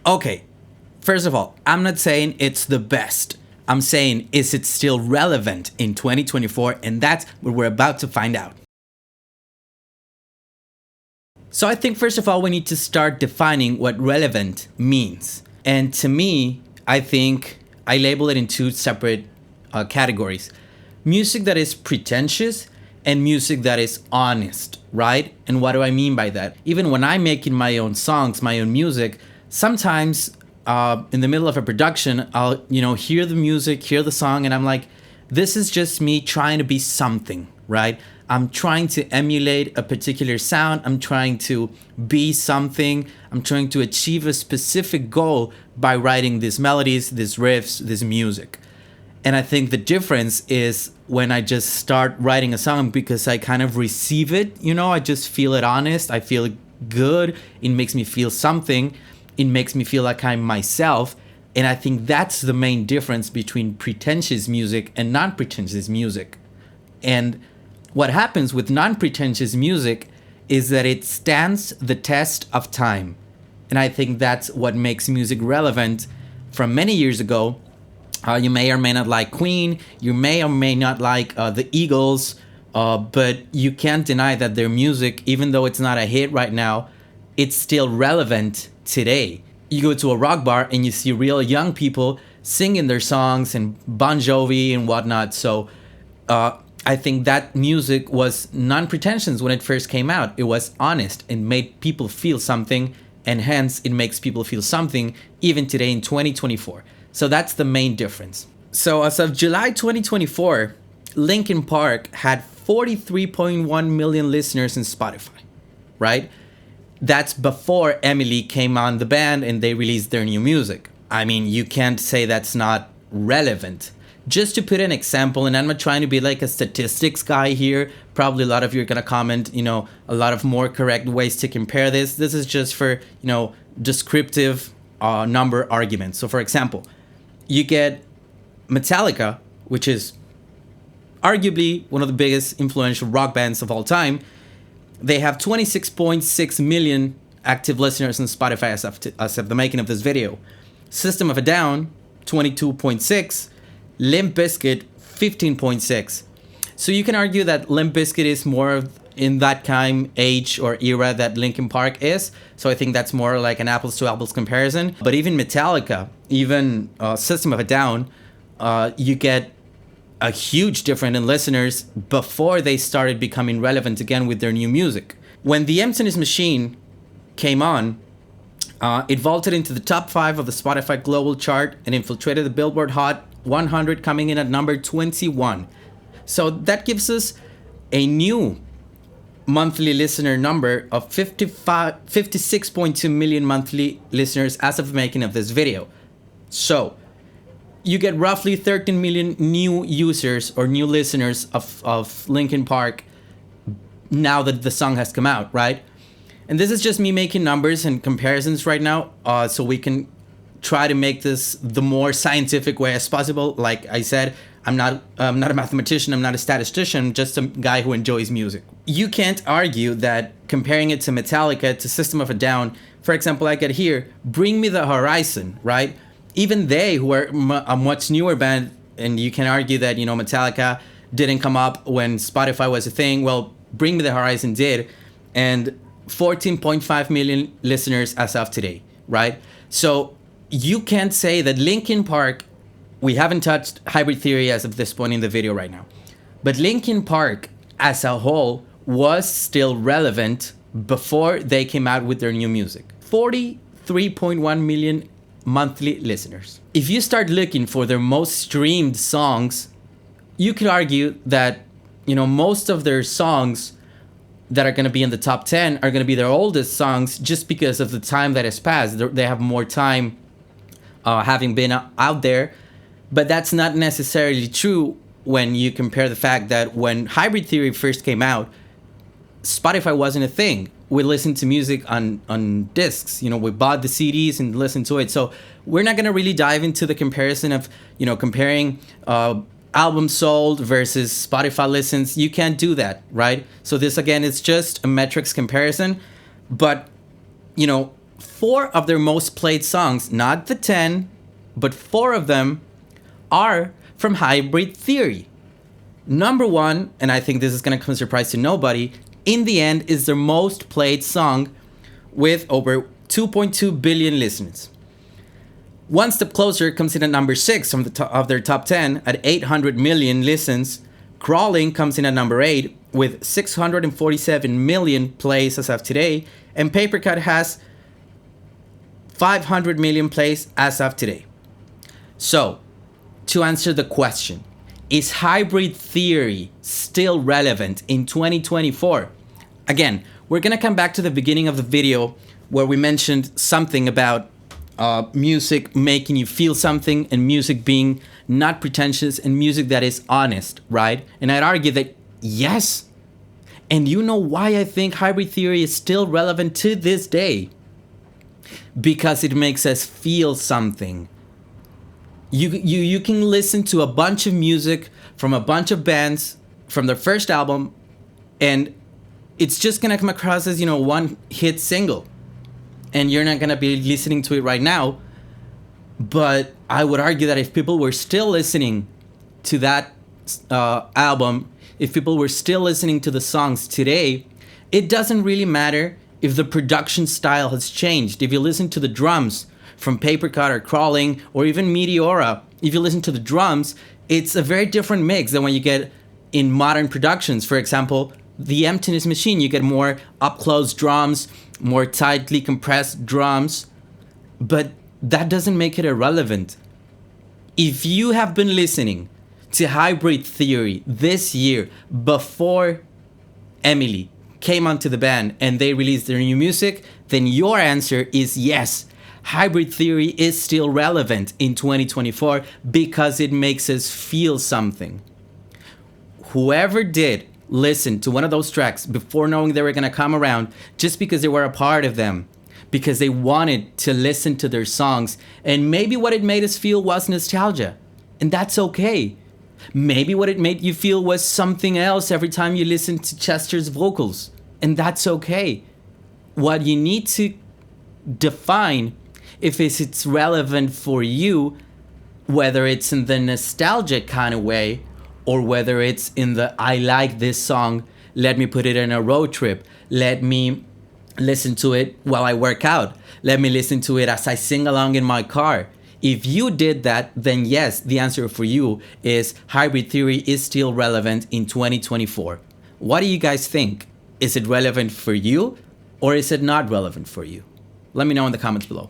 Okay, first of all, I'm not saying it's the best. I'm saying, is it still relevant in 2024? And that's what we're about to find out. So I think, first of all, we need to start defining what relevant means. And to me, I think I label it in two separate categories: music that is pretentious and music that is honest, right? And what do I mean by that? Even when I'm making my own songs, my own music, sometimes in the middle of a production, I'll hear the music, hear the song, and I'm like, this is just me trying to be something, right? I'm trying to emulate a particular sound. I'm trying to be something. I'm trying to achieve a specific goal by writing these melodies, these riffs, this music. And I think the difference is when I just start writing a song because I kind of receive it, I just feel it honest. I feel it good. It makes me feel something. It makes me feel like I'm myself. And I think that's the main difference between pretentious music and non-pretentious music. And what happens with non-pretentious music is that it stands the test of time. And I think that's what makes music relevant from many years ago. You may or may not like Queen, you may or may not like the Eagles, but you can't deny that their music, even though it's not a hit right now, it's still relevant today. You go to a rock bar and you see real young people singing their songs and Bon Jovi and whatnot. So I think that music was non-pretentious when it first came out. It was honest and made people feel something, and hence it makes people feel something even today in 2024. So that's the main difference. So as of July 2024, Linkin Park had 43.1 million listeners in Spotify, right? That's before Emily came on the band and they released their new music. I mean, you can't say that's not relevant. Just to put an example, and I'm not trying to be like a statistics guy here. Probably a lot of you are going to comment, a lot of more correct ways to compare this. This is just for, descriptive number arguments. So for example, you get Metallica, which is arguably one of the biggest influential rock bands of all time. They have 26.6 million active listeners on Spotify as of the making of this video. System of a Down, 22.6. Limp Bizkit, 15.6. So you can argue that Limp Bizkit is more in that kind age or era that Linkin Park is. So I think that's more like an apples to apples comparison. But even Metallica, even System of a Down, you get a huge difference in listeners before they started becoming relevant again with their new music. When The Emptiness Machine came on, it vaulted into the top 5 of the Spotify global chart and infiltrated the Billboard Hot 100, coming in at number 21. So that gives us a new monthly listener number of 56.2 million monthly listeners as of the making of this video. So you get roughly 13 million new users or new listeners of Linkin Park now that the song has come out, right? And this is just me making numbers and comparisons right now, so we can try to make this the more scientific way as possible. Like I said, I'm not a mathematician, I'm not a statistician, I'm just a guy who enjoys music. You can't argue that comparing it to Metallica, to System of a Down, for example, I get here, Bring Me the Horizon, right? Even they, who are a much newer band, and you can argue that, Metallica didn't come up when Spotify was a thing. Well, Bring Me the Horizon did, and 14.5 million listeners as of today, right? So you can't say that Linkin Park, we haven't touched Hybrid Theory as of this point in the video right now, but Linkin Park as a whole was still relevant before they came out with their new music. 43.1 million monthly listeners. If you start looking for their most streamed songs, you could argue that, most of their songs that are going to be in the top 10 are going to be their oldest songs just because of the time that has passed. They have more time having been out there. But that's not necessarily true when you compare the fact that when Hybrid Theory first came out, Spotify wasn't a thing. We listened to music on discs. We bought the CDs and listened to it. So we're not going to really dive into the comparison of, comparing albums sold versus Spotify listens. You can't do that, right? So this, again, is just a metrics comparison. But, 4 of their most played songs, not the 10, but 4 of them are from Hybrid Theory. Number 1, and I think this is going to come as a surprise to nobody, In the End is their most played song with over 2.2 billion listens. One Step Closer comes in at number 6 of their top 10 at 800 million listens. Crawling comes in at number 8 with 647 million plays as of today. And Paper Cut has 500 million plays as of today. So, to answer the question, is Hybrid Theory still relevant in 2024? Again, we're going to come back to the beginning of the video where we mentioned something about music making you feel something and music being not pretentious and music that is honest, right? And I'd argue that yes. And you know why I think Hybrid Theory is still relevant to this day? Because it makes us feel something. You can listen to a bunch of music from a bunch of bands from their first album, and it's just gonna come across as, one hit single. And you're not gonna be listening to it right now. But I would argue that if people were still listening to that album, if people were still listening to the songs today, it doesn't really matter if the production style has changed. If you listen to the drums from Paper Cut or Crawling or even Meteora, if you listen to the drums, it's a very different mix than when you get in modern productions. For example, The Emptiness Machine, you get more up-close drums, more tightly compressed drums, but that doesn't make it irrelevant. If you have been listening to Hybrid Theory this year before Emily came onto the band and they released their new music, then your answer is yes. Hybrid Theory is still relevant in 2024 because it makes us feel something. Whoever did listen to one of those tracks before knowing they were going to come around, just because they were a part of them, because they wanted to listen to their songs, and maybe what it made us feel was nostalgia, and that's okay. Maybe what it made you feel was something else every time you listened to Chester's vocals, and that's okay. What you need to define if it's relevant for you, whether it's in the nostalgic kind of way or whether it's in the I like this song, let me put it in a road trip, let me listen to it while I work out, let me listen to it as I sing along in my car. If you did that, then yes, the answer for you is Hybrid Theory is still relevant in 2024. What do you guys think? Is it relevant for you or is it not relevant for you? Let me know in the comments below.